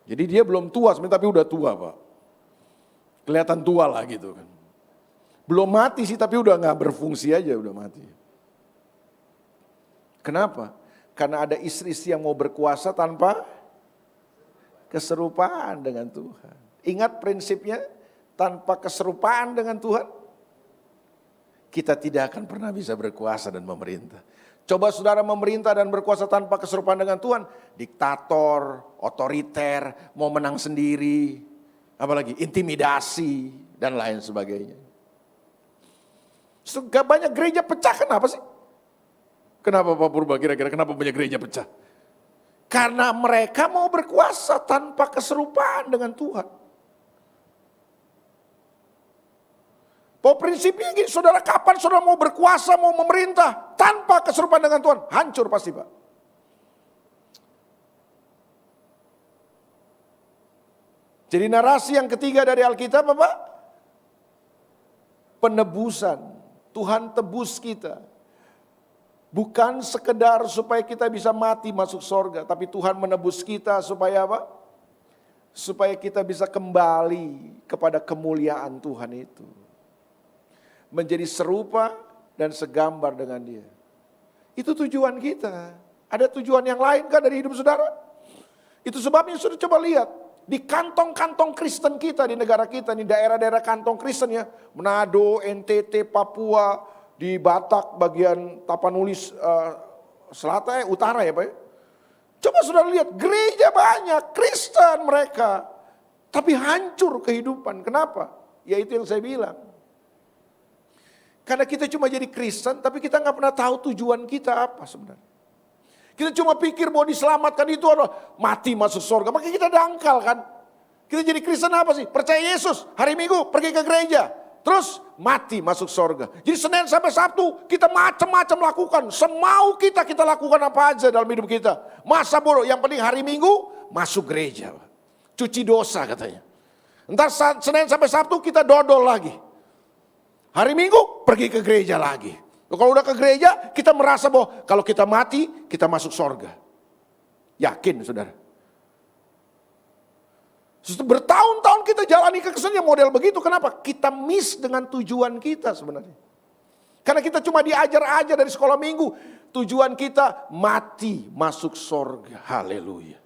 Jadi dia belum tua sebenarnya tapi udah tua Pak. Kelihatan tua lah gitu kan. Belum mati sih tapi udah gak berfungsi aja udah mati. Kenapa? Karena ada istri-istri yang mau berkuasa tanpa keserupaan dengan Tuhan. Ingat prinsipnya, tanpa keserupaan dengan Tuhan, kita tidak akan pernah bisa berkuasa dan memerintah. Coba saudara memerintah dan berkuasa tanpa keserupaan dengan Tuhan. Diktator, otoriter, mau menang sendiri. Apalagi intimidasi dan lain sebagainya. Gak banyak gereja pecah, kenapa sih? Kenapa Pak Purba kira-kira kenapa banyak gereja pecah? Karena mereka mau berkuasa tanpa keserupaan dengan Tuhan. Bahwa prinsipnya gini, saudara kapan saudara mau berkuasa, mau memerintah tanpa keserupaan dengan Tuhan, hancur pasti Pak. Jadi narasi yang ketiga dari Alkitab apa? Penebusan. Tuhan tebus kita. Bukan sekedar supaya kita bisa mati masuk sorga, tapi Tuhan menebus kita supaya apa? supaya kita bisa kembali kepada kemuliaan Tuhan itu. Menjadi serupa dan segambar dengan Dia. Itu tujuan kita. Ada tujuan yang lain kan dari hidup saudara? Itu sebabnya sudah coba lihat. Di kantong-kantong Kristen kita di negara kita, di daerah-daerah kantong Kristen ya. Manado, NTT, Papua, di Batak, bagian Tapanuli Selatan, utara ya Pak ya. Coba saudara lihat, gereja banyak, Kristen mereka. Tapi hancur kehidupan. Kenapa? Ya itu yang saya bilang. Karena kita cuma jadi Kristen, tapi kita nggak pernah tahu tujuan kita apa sebenarnya. Kita cuma pikir bahwa diselamatkan itu adalah mati masuk surga. Makanya kita dangkal kan. Kita jadi Kristen apa sih? Percaya Yesus, hari Minggu pergi ke gereja. Terus mati masuk surga. Jadi Senin sampai Sabtu kita macam-macam lakukan. Semau kita lakukan apa aja dalam hidup kita. Masa bodoh, yang penting hari Minggu masuk gereja. Cuci dosa katanya. Ntar Senin sampai Sabtu kita dodol lagi. Hari Minggu pergi ke gereja lagi. Kalau udah ke gereja kita merasa bahwa kalau kita mati kita masuk surga. Yakin saudara? Bertahun-tahun kita jalani kekristenan model begitu. Kenapa? Kita miss dengan tujuan kita sebenarnya. Karena kita cuma diajar aja dari sekolah minggu. Tujuan kita mati masuk surga. Haleluya.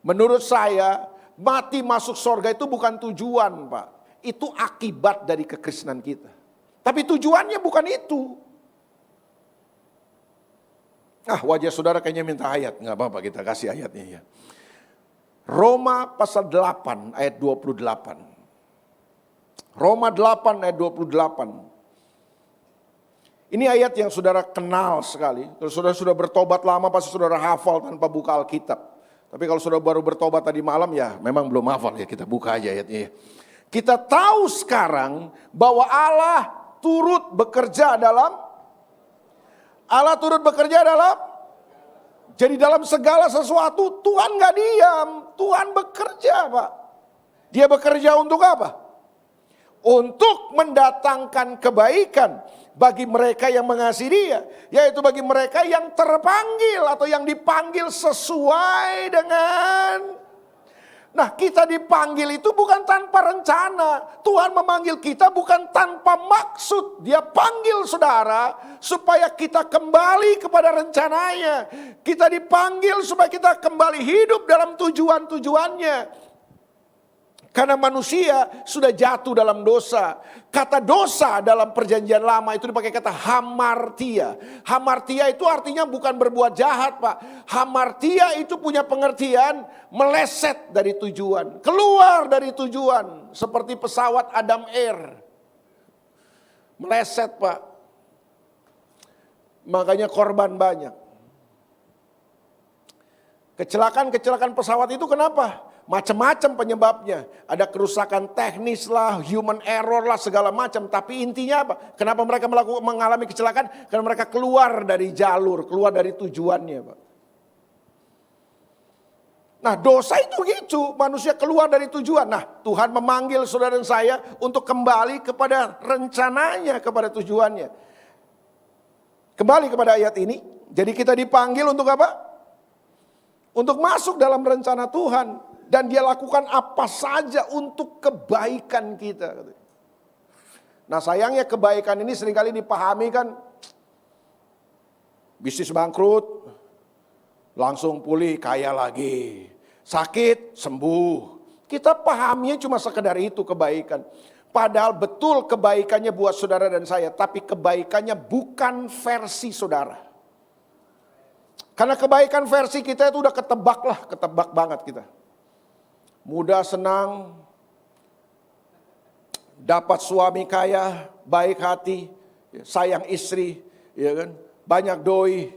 Menurut saya mati masuk surga itu bukan tujuan Pak. Itu akibat dari kekristenan kita. Tapi tujuannya bukan itu. Wajah saudara kayaknya minta ayat. Nggak apa-apa kita kasih ayatnya ya. Roma pasal 8 ayat 28. Roma 8 ayat 28. Ini ayat yang saudara kenal sekali. Kalau saudara sudah bertobat lama pasti saudara hafal tanpa buka Alkitab. Tapi kalau saudara baru bertobat tadi malam ya memang belum hafal ya, kita buka aja ayatnya ya. Kita tahu sekarang bahwa Allah turut bekerja dalam jadi dalam segala sesuatu Tuhan gak diam, Tuhan bekerja Pak. Dia bekerja untuk apa? Untuk mendatangkan kebaikan bagi mereka yang mengasihi Dia, yaitu bagi mereka yang terpanggil atau yang dipanggil sesuai dengan. Nah kita dipanggil itu bukan tanpa rencana. Tuhan memanggil kita bukan tanpa maksud. Dia panggil saudara supaya kita kembali kepada rencananya. Kita dipanggil supaya kita kembali hidup dalam tujuan-tujuannya. Karena manusia sudah jatuh dalam dosa. Kata dosa dalam perjanjian lama itu dipakai kata hamartia. Hamartia itu artinya bukan berbuat jahat Pak. Hamartia itu punya pengertian meleset dari tujuan. Keluar dari tujuan. Seperti pesawat Adam Air. Meleset Pak. Makanya korban banyak. Kecelakaan pesawat itu kenapa? Macam-macam penyebabnya. Ada kerusakan teknis lah, human error lah, segala macam. Tapi intinya apa? Kenapa mereka mengalami kecelakaan? Karena mereka keluar dari jalur, keluar dari tujuannya Pak. Nah dosa itu gitu, manusia keluar dari tujuan. Nah Tuhan memanggil saudara dan saya untuk kembali kepada rencananya, kepada tujuannya. Kembali kepada ayat ini. Jadi kita dipanggil untuk apa? Untuk masuk dalam rencana Tuhan. Dan Dia lakukan apa saja untuk kebaikan kita. Nah sayangnya kebaikan ini seringkali dipahami kan. Bisnis bangkrut, langsung pulih kaya lagi. Sakit, sembuh. Kita pahaminya cuma sekedar itu kebaikan. Padahal betul kebaikannya buat saudara dan saya. Tapi kebaikannya bukan versi saudara. Karena kebaikan versi kita itu udah ketebak banget kita. Mudah senang, dapat suami kaya, baik hati, sayang istri, ya kan? Banyak doi,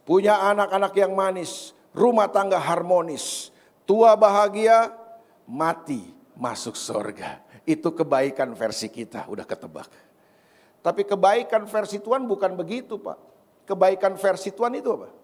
punya anak-anak yang manis, rumah tangga harmonis, tua bahagia, mati masuk surga. Itu kebaikan versi kita, udah ketebak. Tapi kebaikan versi Tuhan bukan begitu Pak. Kebaikan versi Tuhan itu apa?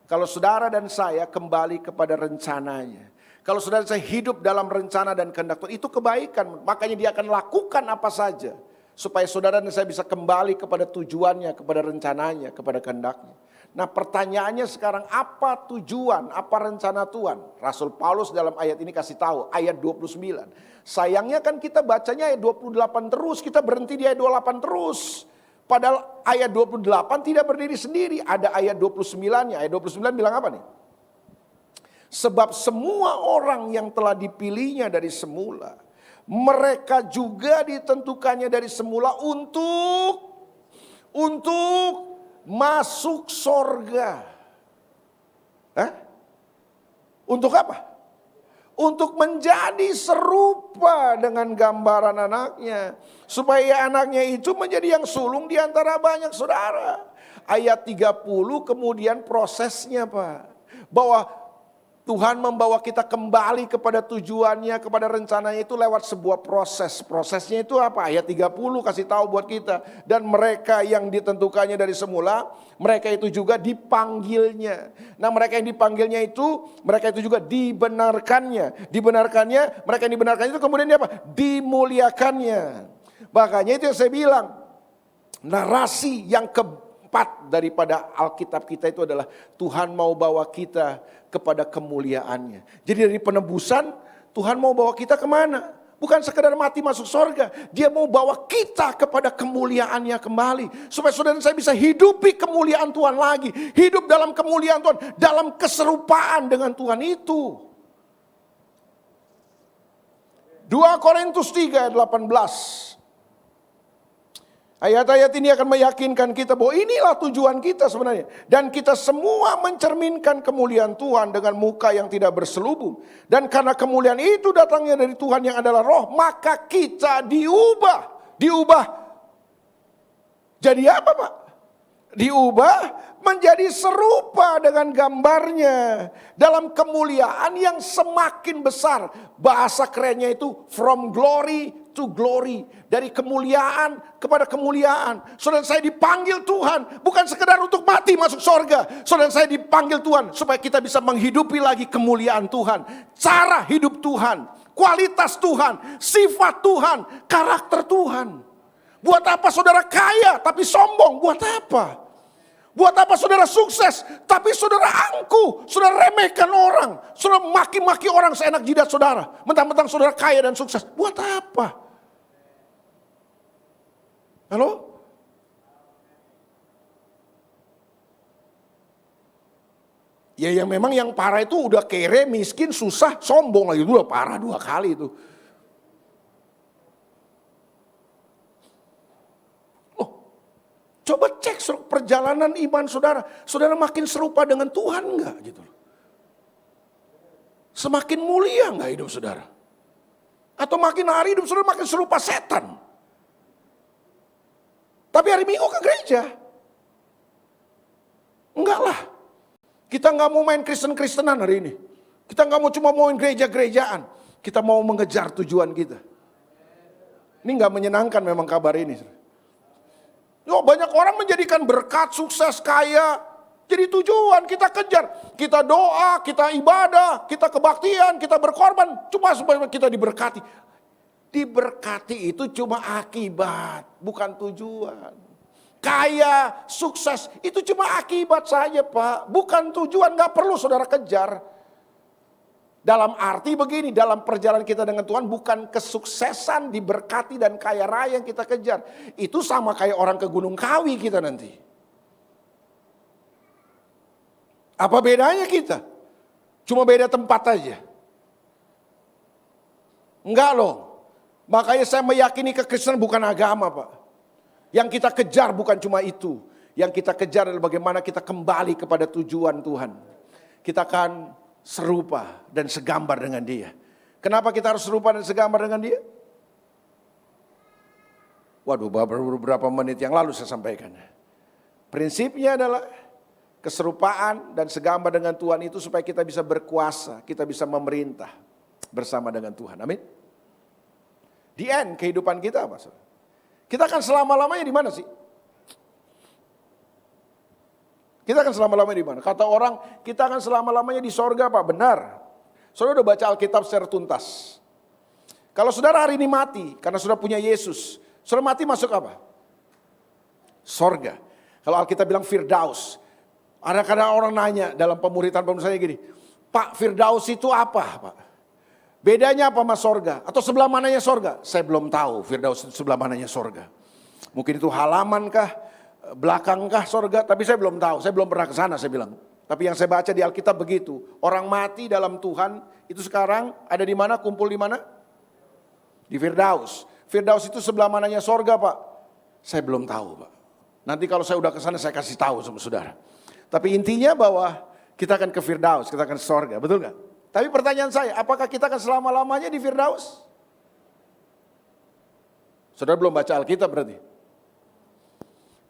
Kalau saudara dan saya kembali kepada rencananya. Kalau saudara dan saya hidup dalam rencana dan kehendak Tuhan, itu kebaikan. Makanya Dia akan lakukan apa saja. Supaya saudara dan saya bisa kembali kepada tujuannya, kepada rencananya, kepada kehendaknya. Nah pertanyaannya sekarang, apa tujuan, apa rencana Tuhan? Rasul Paulus dalam ayat ini kasih tahu, ayat 29. Sayangnya kan kita bacanya ayat 28 terus, kita berhenti di ayat 28 terus. Padahal ayat 28 tidak berdiri sendiri, ada ayat 29-nya. Ayat 29 bilang apa nih? Sebab semua orang yang telah dipilihnya dari semula, mereka juga ditentukannya dari semula untuk masuk sorga. Untuk apa? Untuk menjadi serupa dengan gambaran anaknya. Supaya anaknya itu menjadi yang sulung di antara banyak saudara. Ayat 30 kemudian prosesnya Pak. Bahwa Tuhan membawa kita kembali kepada tujuannya, kepada rencananya itu lewat sebuah proses. Prosesnya itu apa? Ayat 30 kasih tahu buat kita. Dan mereka yang ditentukannya dari semula, mereka itu juga dipanggilnya. Nah mereka yang dipanggilnya itu, mereka itu juga dibenarkannya. Mereka yang dibenarkannya itu kemudian dia apa? Dimuliakannya. Makanya itu yang saya bilang, narasi yang keempat daripada Alkitab kita itu adalah Tuhan mau bawa kita kepada kemuliaannya. Jadi dari penebusan Tuhan mau bawa kita kemana? Bukan sekedar mati masuk sorga. Dia mau bawa kita kepada kemuliaannya kembali. Supaya saudara saya bisa hidupi kemuliaan Tuhan lagi. Hidup dalam kemuliaan Tuhan. Dalam keserupaan dengan Tuhan itu. 2 Korintus 3 ayat 18. Ayat-ayat ini akan meyakinkan kita bahwa inilah tujuan kita sebenarnya. Dan kita semua mencerminkan kemuliaan Tuhan dengan muka yang tidak berselubung. Dan karena kemuliaan itu datangnya dari Tuhan yang adalah roh, maka kita diubah. Diubah jadi apa Pak? Diubah menjadi serupa dengan gambarnya. Dalam kemuliaan yang semakin besar. Bahasa kerennya itu from glory to glory. Dari kemuliaan kepada kemuliaan. Saudara saya dipanggil Tuhan. Bukan sekedar untuk mati masuk sorga. Saudara saya dipanggil Tuhan. Supaya kita bisa menghidupi lagi kemuliaan Tuhan. Cara hidup Tuhan. Kualitas Tuhan. Sifat Tuhan. Karakter Tuhan. Buat apa saudara kaya tapi sombong? Buat apa? Buat apa saudara sukses tapi saudara angkuh. Saudara remehkan orang. Saudara maki-maki orang seenak jidat saudara. Mentang-mentang saudara kaya dan sukses. Buat apa? Halo? Ya yang memang yang parah itu udah kere, miskin, susah, sombong lagi. Itu udah parah 2 kali itu. Loh, coba cek perjalanan iman saudara. Saudara makin serupa dengan Tuhan enggak gitu loh. Semakin mulia enggak hidup saudara? Atau makin hari hidup saudara makin serupa setan? Tapi hari Minggu ke gereja. Enggak lah. Kita enggak mau main Kristen-Kristenan hari ini. Kita enggak mau cuma main gereja-gerejaan. Kita mau mengejar tujuan kita. Ini enggak menyenangkan memang kabar ini. Banyak orang menjadikan berkat, sukses, kaya. Jadi tujuan kita kejar. Kita doa, kita ibadah, kita kebaktian, kita berkorban. Cuma supaya kita diberkati. Diberkati itu cuma akibat, bukan tujuan. Kaya, sukses, itu cuma akibat saja Pak. Bukan tujuan, gak perlu saudara kejar. Dalam arti begini, dalam perjalanan kita dengan Tuhan bukan kesuksesan, diberkati dan kaya raya yang kita kejar. Itu sama kayak orang ke Gunung Kawi kita nanti. Apa bedanya kita? Cuma beda tempat aja. Enggak loh. Makanya saya meyakini kekristenan bukan agama Pak. Yang kita kejar bukan cuma itu. Yang kita kejar adalah bagaimana kita kembali kepada tujuan Tuhan. Kita akan serupa dan segambar dengan Dia. Kenapa kita harus serupa dan segambar dengan Dia? Waduh, beberapa menit yang lalu saya sampaikan. Prinsipnya adalah keserupaan dan segambar dengan Tuhan itu supaya kita bisa berkuasa, kita bisa memerintah bersama dengan Tuhan. Amin. The end kehidupan kita apa? Kita akan selama-lamanya di mana sih? Kita akan selama-lamanya di mana? Kata orang, kita akan selama-lamanya di sorga Pak. Benar. Saudara udah baca Alkitab secara tuntas. Kalau saudara hari ini mati, karena saudara punya Yesus, saudara mati masuk apa? Sorga. Kalau Alkitab bilang Firdaus. Ada kadang orang nanya dalam pemuritan saya gini, Pak, Firdaus itu apa, Pak? Bedanya apa sama sorga? Atau sebelah mananya sorga? Saya belum tahu Firdaus itu sebelah mananya sorga. Mungkin itu halaman kah, belakang kah sorga, tapi saya belum tahu. Saya belum pernah ke sana, saya bilang. Tapi yang saya baca di Alkitab begitu. Orang mati dalam Tuhan itu sekarang ada di mana, kumpul di mana? Di Firdaus. Firdaus itu sebelah mananya sorga, Pak? Saya belum tahu, Pak. Nanti kalau saya udah ke sana saya kasih tahu sama saudara. Tapi intinya bahwa kita akan ke Firdaus, kita akan ke sorga, betul gak? Tapi pertanyaan saya, apakah kita akan selama-lamanya di Firdaus? Saudara belum baca Alkitab berarti.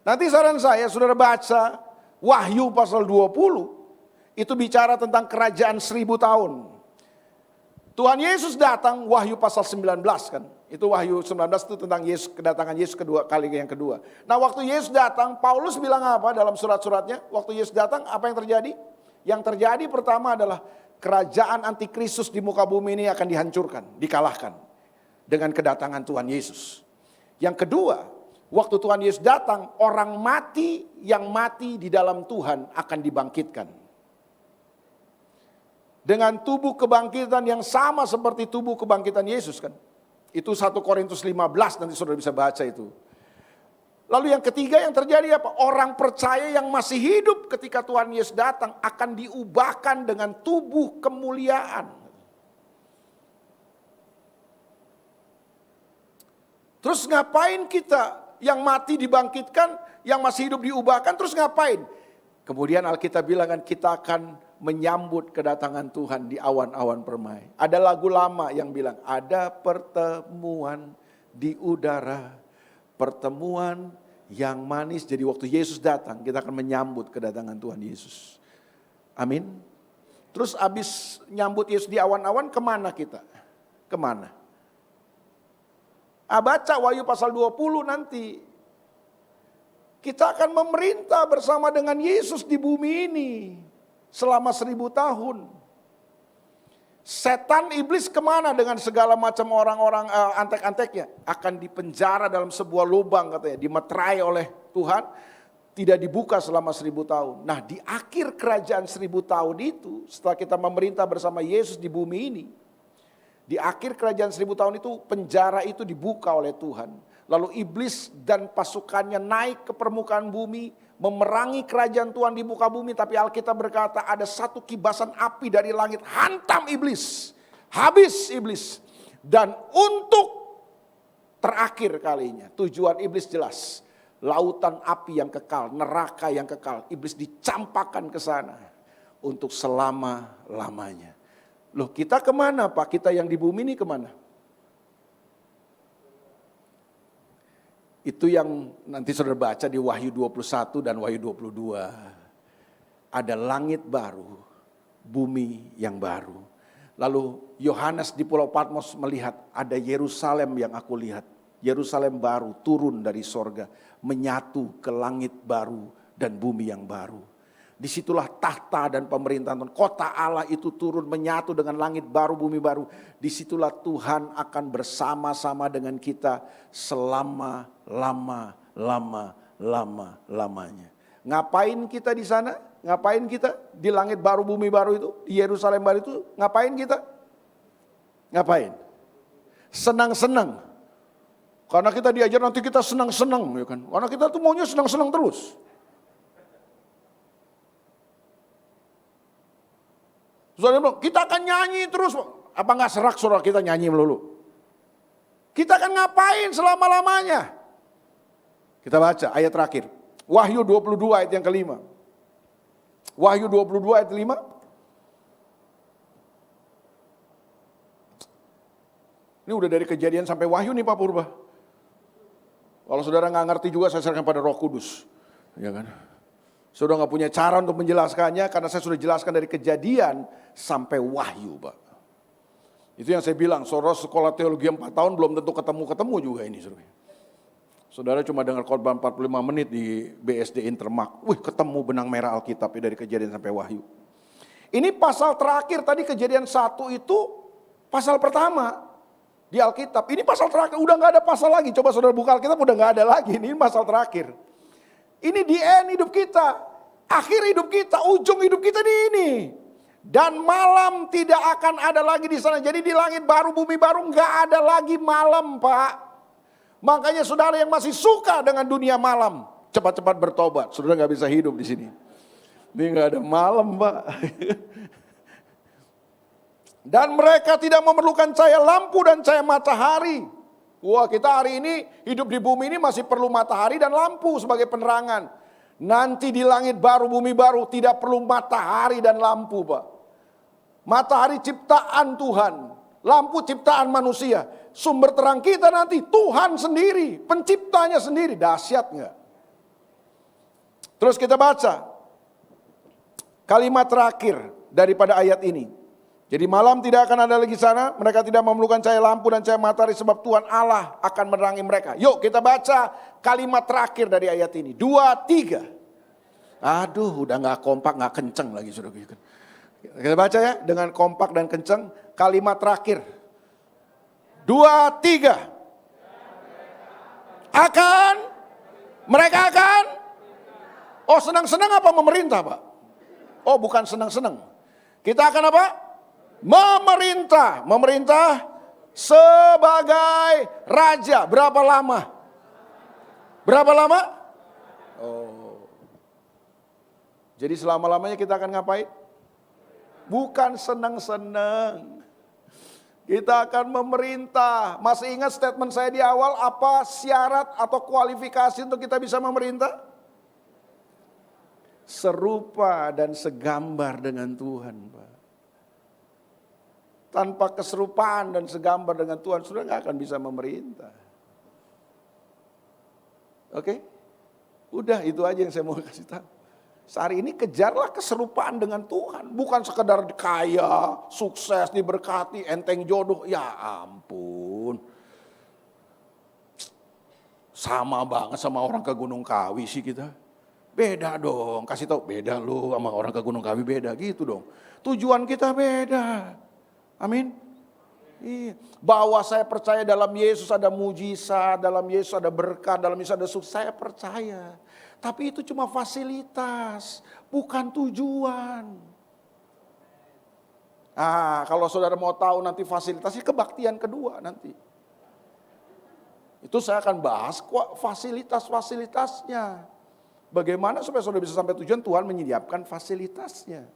Nanti saran saya, saudara baca Wahyu pasal 20, itu bicara tentang kerajaan 1000 tahun. Tuhan Yesus datang, Wahyu pasal 19 kan. Itu Wahyu 19 itu tentang Yesus, kedatangan Yesus kali yang kedua. Nah waktu Yesus datang, Paulus bilang apa dalam surat-suratnya? Waktu Yesus datang, apa yang terjadi? Yang terjadi pertama adalah kerajaan antikristus di muka bumi ini akan dihancurkan, dikalahkan dengan kedatangan Tuhan Yesus. Yang kedua, waktu Tuhan Yesus datang, orang mati yang mati di dalam Tuhan akan dibangkitkan. Dengan tubuh kebangkitan yang sama seperti tubuh kebangkitan Yesus kan. Itu 1 Korintus 15, nanti saudara bisa baca itu. Lalu yang ketiga yang terjadi apa? Orang percaya yang masih hidup ketika Tuhan Yesus datang akan diubahkan dengan tubuh kemuliaan. Terus ngapain kita yang mati dibangkitkan, yang masih hidup diubahkan, terus ngapain? Kemudian Alkitab bilang kan kita akan menyambut kedatangan Tuhan di awan-awan permai. Ada lagu lama yang bilang ada pertemuan di udara, pertemuan yang manis. Jadi waktu Yesus datang kita akan menyambut kedatangan Tuhan Yesus. Amin. Terus abis nyambut Yesus di awan-awan kemana kita? Kemana? Baca Wahyu pasal 20 nanti. Kita akan memerintah bersama dengan Yesus di bumi ini. Selama 1000 tahun. Setan iblis kemana dengan segala macam orang-orang antek-anteknya? Akan dipenjara dalam sebuah lubang katanya. Dimeterai oleh Tuhan. Tidak dibuka selama 1000 tahun. Nah di akhir kerajaan 1000 tahun itu. Setelah kita memerintah bersama Yesus di bumi ini. Di akhir kerajaan 1000 tahun itu penjara itu dibuka oleh Tuhan. Lalu iblis dan pasukannya naik ke permukaan bumi. Memerangi kerajaan Tuhan di muka bumi. Tapi Alkitab berkata ada satu kibasan api dari langit. Hantam iblis. Habis iblis. Dan untuk terakhir kalinya. Tujuan iblis jelas. Lautan api yang kekal. Neraka yang kekal. Iblis dicampakkan ke sana. Untuk selama-lamanya. Loh kita kemana Pak? Kita yang di bumi ini kemana? Itu yang nanti saudara baca di Wahyu 21 dan Wahyu 22. Ada langit baru, bumi yang baru. Lalu Yohanes di Pulau Patmos melihat ada Yerusalem yang aku lihat. Yerusalem baru turun dari sorga, menyatu ke langit baru dan bumi yang baru. Disitulah tahta dan pemerintahan Tuhan. Kota Allah itu turun menyatu dengan langit baru, bumi baru. Disitulah Tuhan akan bersama-sama dengan kita selama-lamanya. Ngapain kita di sana? Ngapain kita di langit baru, bumi baru itu? Di Yerusalem baru itu? Ngapain kita? Ngapain? Senang-senang. Karena kita diajar nanti kita senang-senang. Ya kan? Karena kita tuh maunya senang-senang terus. Saudara bilang, kita akan nyanyi terus. Apa enggak serak saudara kita nyanyi melulu? Kita akan ngapain selama-lamanya? Kita baca ayat terakhir. Wahyu 22 ayat yang kelima. Wahyu 22 ayat 5. Ini udah dari Kejadian sampai Wahyu nih Pak Purba. Kalau saudara nggak ngerti juga saya serahkan pada Roh Kudus. Ya kan? Saudara nggak punya cara untuk menjelaskannya karena saya sudah jelaskan dari Kejadian sampai Wahyu, Pak. Itu yang saya bilang, saudara sekolah teologi 4 tahun belum tentu ketemu juga ini. Saudara cuma dengar khotbah 45 menit di BSD Intermak. Wih, ketemu benang merah Alkitab dari Kejadian sampai Wahyu. Ini pasal terakhir tadi Kejadian 1 itu pasal pertama di Alkitab. Ini pasal terakhir, udah nggak ada pasal lagi. Coba saudara buka Alkitab, udah nggak ada lagi. Ini pasal terakhir. Ini di end hidup kita. Akhir hidup kita, ujung hidup kita di ini. Dan malam tidak akan ada lagi di sana. Jadi di langit baru, bumi baru nggak ada lagi malam, Pak. Makanya saudara yang masih suka dengan dunia malam, cepat-cepat bertobat. Saudara nggak bisa hidup di sini. Ini nggak ada malam, Pak. Dan mereka tidak memerlukan cahaya lampu dan cahaya matahari. Wah, kita hari ini hidup di bumi ini masih perlu matahari dan lampu sebagai penerangan. Nanti di langit baru, bumi baru tidak perlu matahari dan lampu, Pak. Matahari ciptaan Tuhan, lampu ciptaan manusia. Sumber terang kita nanti Tuhan sendiri, penciptanya sendiri. Dahsyat nggak? Terus kita baca kalimat terakhir daripada ayat ini. Jadi malam tidak akan ada lagi sana, mereka tidak memerlukan cahaya lampu dan cahaya matahari sebab Tuhan Allah akan menerangi mereka. Yuk kita baca kalimat terakhir dari ayat ini. 2, 3. Aduh, udah gak kompak, gak kenceng lagi. Kita baca ya, dengan kompak dan kenceng. Kalimat terakhir. 2, 3. Mereka akan. Oh, senang-senang apa memerintah, Pak? Oh, bukan senang-senang. Kita akan apa? Memerintah sebagai raja. Berapa lama? Oh. Jadi selama-lamanya kita akan ngapain? Bukan senang-senang. Kita akan memerintah. Masih ingat statement saya di awal, apa syarat atau kualifikasi untuk kita bisa memerintah? Serupa dan segambar dengan Tuhan, Pak. Tanpa keserupaan dan segambar dengan Tuhan, sudah gak akan bisa memerintah. Oke? Udah, itu aja yang saya mau kasih tahu. Sehari ini kejarlah keserupaan dengan Tuhan. Bukan sekedar kaya, sukses, diberkati, enteng jodoh. Ya ampun. Sama banget sama orang ke Gunung Kawi sih kita. Beda dong, kasih tahu beda lu sama orang ke Gunung Kawi, beda gitu dong. Tujuan kita beda. Amin. Iya. Bahwa saya percaya dalam Yesus ada mujizat, dalam Yesus ada berkat, dalam Yesus ada sukses, saya percaya. Tapi itu cuma fasilitas, bukan tujuan. Kalau saudara mau tahu nanti fasilitasnya, kebaktian kedua nanti. Itu saya akan bahas fasilitas-fasilitasnya. Bagaimana supaya saudara bisa sampai tujuan, Tuhan menyediakan fasilitasnya.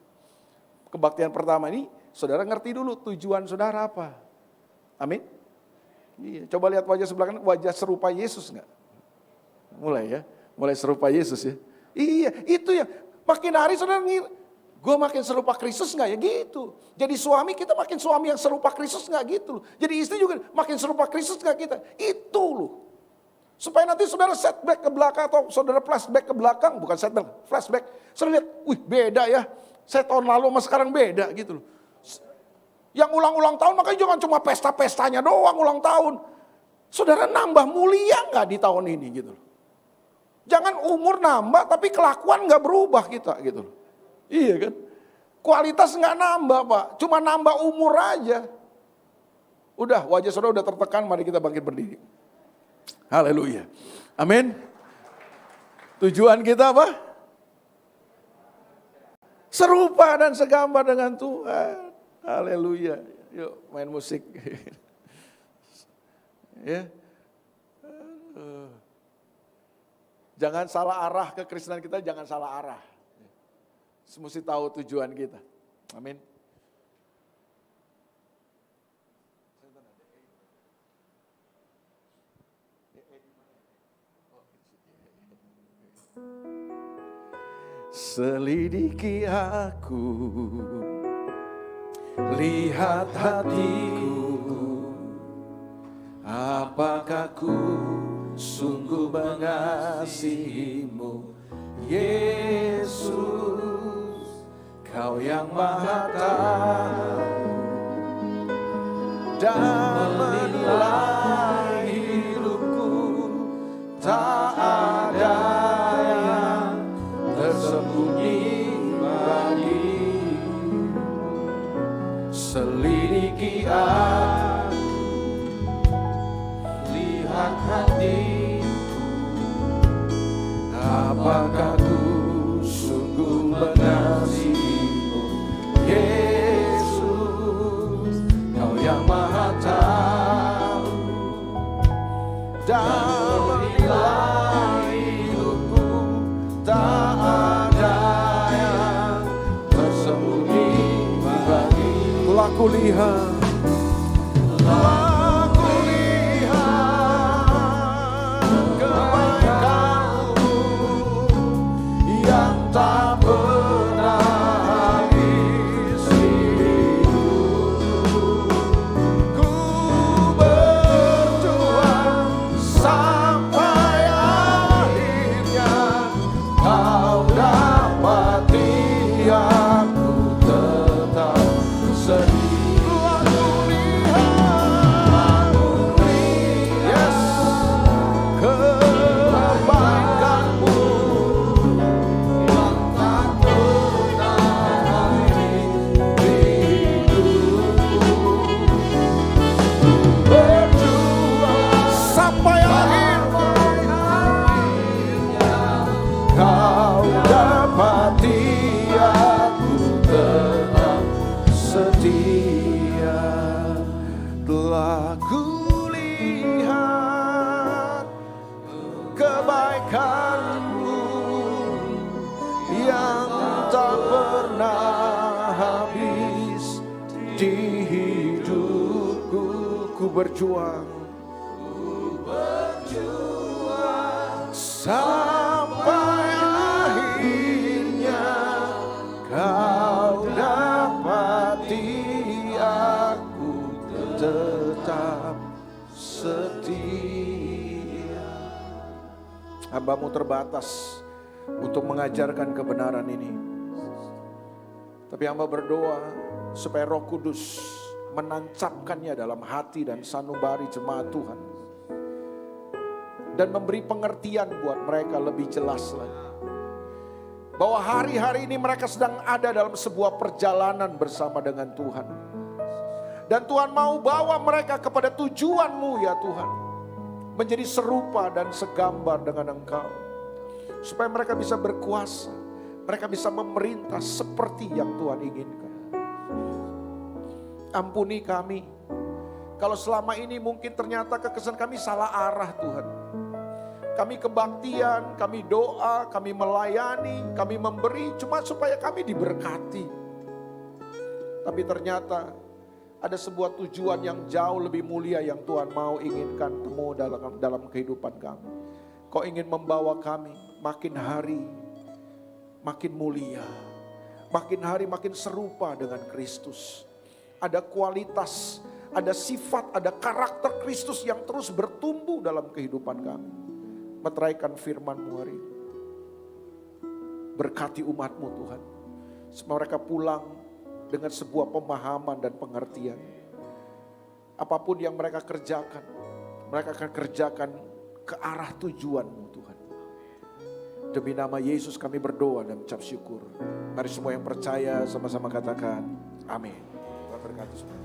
Kebaktian pertama ini, saudara ngerti dulu tujuan saudara apa. Amin. Iya, coba lihat wajah sebelah kanan, wajah serupa Yesus enggak? Mulai serupa Yesus ya. Iya, itu ya. Makin hari saudara gue makin serupa Kristus enggak ya gitu. Jadi suami kita makin suami yang serupa Kristus enggak gitu loh. Jadi istri juga makin serupa Kristus enggak kita. Itu loh. Supaya nanti saudara setback ke belakang atau saudara flashback ke belakang, bukan setback, flashback. Saudara lihat, wih beda ya. Saya tahun lalu sama sekarang beda gitu loh. Yang ulang-ulang tahun makanya jangan cuma pesta-pestanya doang ulang tahun. Saudara nambah mulia nggak di tahun ini gitu loh. Jangan umur nambah tapi kelakuan nggak berubah kita gitu loh. Iya kan? Kualitas nggak nambah Pak, cuma nambah umur aja. Udah wajah saudara udah tertekan, mari kita bangkit berdiri. Haleluya. Amin. Tujuan kita apa? Serupa dan segambar dengan Tuhan. Haleluya. Yuk main musik. Ya. Jangan salah arah kekristenan kita, jangan salah arah. Mesti tahu tujuan kita. Amin. Selidiki aku, lihat hatiku, apakah ku sungguh mengasihimu, Yesus, Kau yang Maha Tahu dan menilai hidupku, tak ada yang tersembunyi bagimu. Selidiki aku, lihat hatiku, apakah ku sungguh lihat, telah kulihat kebaikan-Mu yang tak pernah habis hidupku. Ku berjuang sampai akhirnya Kau dapati aku tetap setia. Yes, kebaikan-Mu yang tak pernah habis hidupku. Berjuang sampai akhirnya Kau dapati aku tetap setia. Telah kulihat kebaikan-Mu yang tak pernah habis di hidupku. Ku berjuang sampai akhirnya Kau dapati aku tetap setia. Hamba-Mu terbatas untuk mengajarkan kebenaran ini, tapi hamba berdoa supaya Roh Kudus menancapkannya dalam hati dan sanubari jemaat Tuhan, dan memberi pengertian buat mereka lebih jelas lagi, bahwa hari-hari ini mereka sedang ada dalam sebuah perjalanan bersama dengan Tuhan. Dan Tuhan mau bawa mereka kepada tujuan-Mu ya Tuhan, menjadi serupa dan segambar dengan Engkau, supaya mereka bisa berkuasa, mereka bisa memerintah seperti yang Tuhan inginkan. Ampuni kami kalau selama ini mungkin ternyata kekesan kami salah arah Tuhan. Kami kebaktian, kami doa, kami melayani, kami memberi cuma supaya kami diberkati. Tapi ternyata ada sebuah tujuan yang jauh lebih mulia yang Tuhan mau inginkan temu dalam kehidupan kami. Kau ingin membawa kami makin hari makin mulia, makin hari makin serupa dengan Kristus. Ada kualitas, ada sifat, ada karakter Kristus yang terus bertumbuh dalam kehidupan kami. Meteraikan firman-Mu hari ini. Berkati umat-Mu Tuhan, supaya mereka pulang dengan sebuah pemahaman dan pengertian. Apapun yang mereka kerjakan, mereka akan kerjakan ke arah tujuan-Mu Tuhan. Demi nama Yesus kami berdoa dan ucap syukur. Mari semua yang percaya sama-sama katakan amin. Tuhan berkati semua.